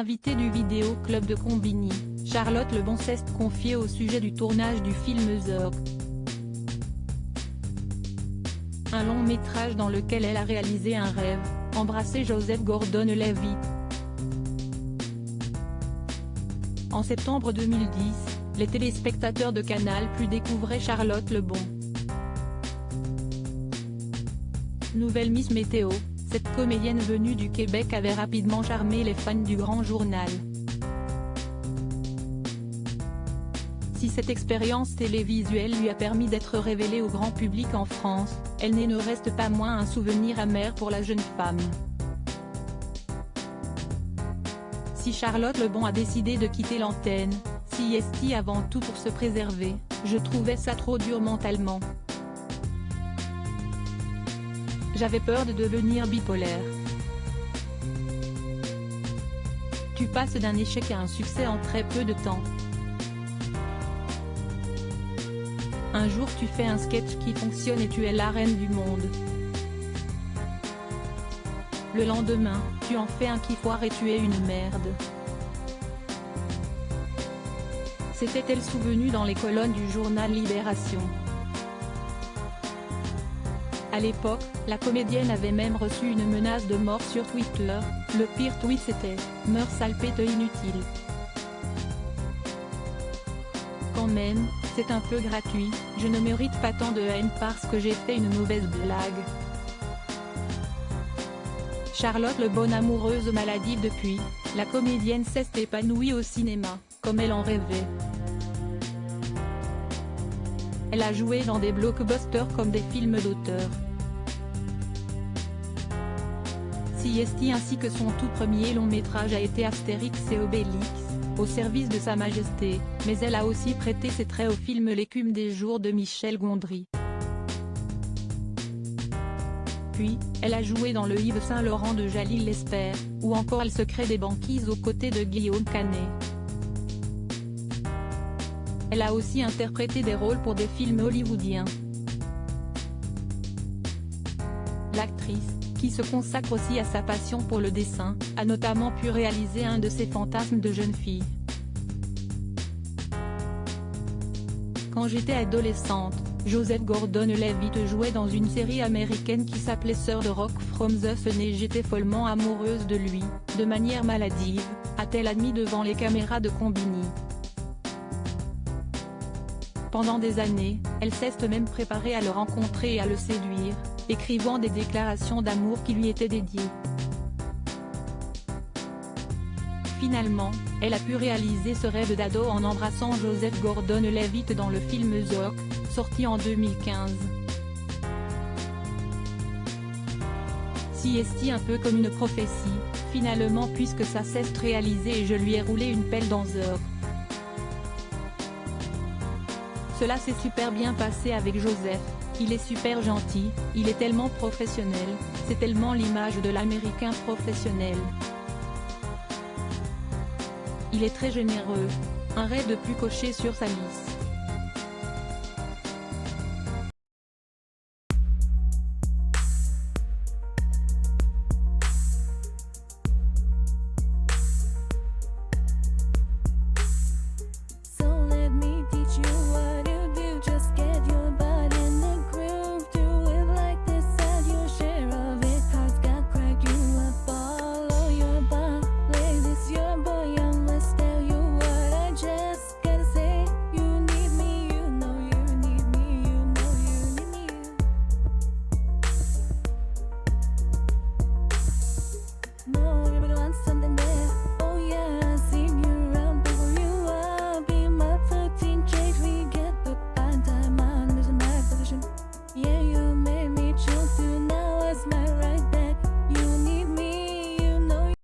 Invitée du Vidéo Club de Combini, Charlotte Lebon s'est confiée au sujet du tournage du film Zork. Un long métrage dans lequel elle a réalisé un rêve, embrasser Joseph Gordon-Levitt. En septembre 2010, les téléspectateurs de Canal+ découvraient Charlotte Lebon. Nouvelle Miss Météo, cette comédienne venue du Québec avait rapidement charmé les fans du grand journal. Si cette expérience télévisuelle lui a permis d'être révélée au grand public en France, elle ne reste pas moins un souvenir amer pour la jeune femme. Si Charlotte Lebon a décidé de quitter l'antenne, CST avant tout pour se préserver, je trouvais ça trop dur mentalement. J'avais peur de devenir bipolaire. Tu passes d'un échec à un succès en très peu de temps. Un jour tu fais un sketch qui fonctionne et tu es la reine du monde. Le lendemain, tu en fais un qui foire et tu es une merde. S'était-elle souvenue dans les colonnes du journal Libération. À l'époque, la comédienne avait même reçu une menace de mort sur Twitter. Le pire tweet c'était « Meurs sale pète inutile ». Quand même, c'est un peu gratuit, je ne mérite pas tant de haine parce que j'ai fait une mauvaise blague. Charlotte Lebon amoureuse maladive depuis, la comédienne s'est épanouie au cinéma, comme elle en rêvait. Elle a joué dans des blockbusters comme des films d'auteur. CST ainsi que son tout premier long métrage a été Astérix et Obélix, au service de Sa Majesté, mais elle a aussi prêté ses traits au film L'écume des jours de Michel Gondry. Puis, elle a joué dans le Yves Saint Laurent de Jalil Lespert, ou encore Elle secret des banquises aux côtés de Guillaume Canet. Elle a aussi interprété des rôles pour des films hollywoodiens. L'actrice, qui se consacre aussi à sa passion pour le dessin, a notamment pu réaliser un de ses fantasmes de jeune fille. Quand j'étais adolescente, Joseph Gordon-Levitt jouait dans une série américaine qui s'appelait Sœur de Rock from the Sun et j'étais follement amoureuse de lui, de manière maladive, a-t-elle admis devant les caméras de Combini. Pendant des années, elle s'est même préparée à le rencontrer et à le séduire, écrivant des déclarations d'amour qui lui étaient dédiées. Finalement, elle a pu réaliser ce rêve d'ado en embrassant Joseph Gordon-Levitt dans le film Zork, sorti en 2015. CST un peu comme une prophétie, finalement puisque ça s'est réalisé et je lui ai roulé une pelle dans Zork. Cela s'est super bien passé avec Joseph, il est super gentil, il est tellement professionnel, c'est tellement l'image de l'américain professionnel. Il est très généreux, un rêve de plus coché sur sa liste.